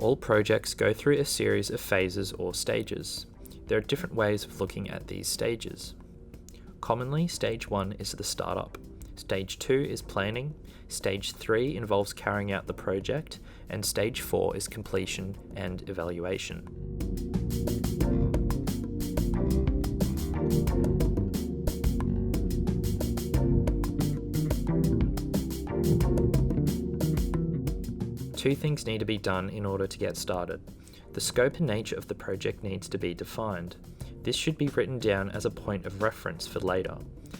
All projects go through a series of phases or stages. There are different ways of looking at these stages. Commonly, stage 1 is the startup. Stage 2 is planning. Stage 3 involves carrying out the project, and stage 4 is completion and evaluation. Two things need to be done in order to get started. The scope and nature of the project needs to be defined. This should be written down as a point of reference for later.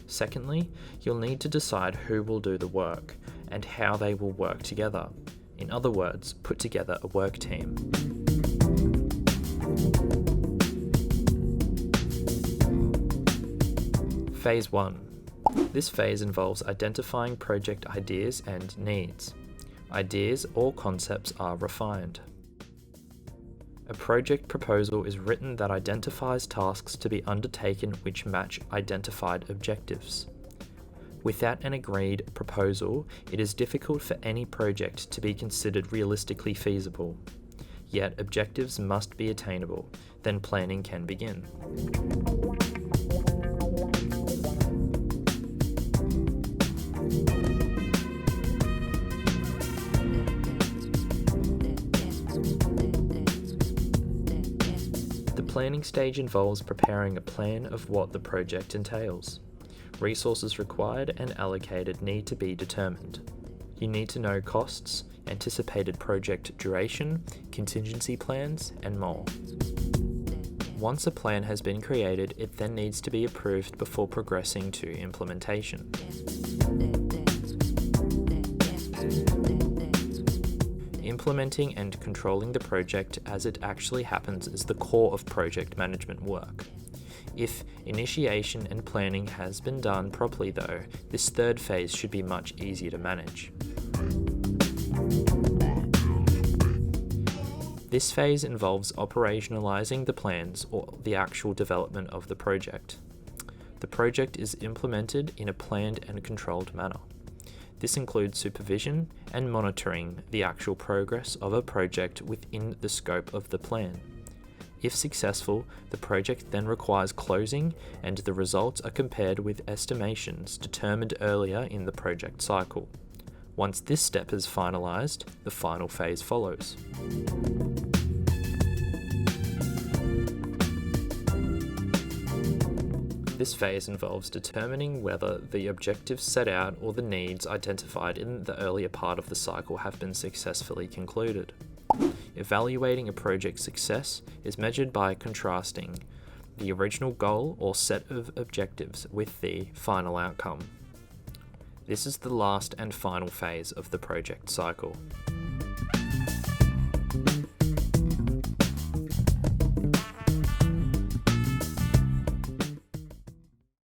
Secondly, you'll need to decide who will do the work and how they will work together. In other words, put together a work team. Phase 1. This phase involves identifying project ideas and needs. Ideas or concepts are refined. A project proposal is written that identifies tasks to be undertaken which match identified objectives. Without an agreed proposal, it is difficult for any project to be considered realistically feasible. Yet objectives must be attainable, then planning can begin. The planning stage involves preparing a plan of what the project entails. Resources required and allocated need to be determined. You need to know costs, anticipated project duration, contingency plans, and more. Once a plan has been created, it then needs to be approved before progressing to implementation. Implementing and controlling the project as it actually happens is the core of project management work. If initiation and planning has been done properly though, this third phase should be much easier to manage. This phase involves operationalizing the plans or the actual development of the project. The project is implemented in a planned and controlled manner. This includes supervision and monitoring the actual progress of a project within the scope of the plan. If successful, the project then requires closing, and the results are compared with estimations determined earlier in the project cycle. Once this step is finalized, the final phase follows. This phase involves determining whether the objectives set out or the needs identified in the earlier part of the cycle have been successfully concluded. Evaluating a project's success is measured by contrasting the original goal or set of objectives with the final outcome. This is the last and final phase of the project cycle.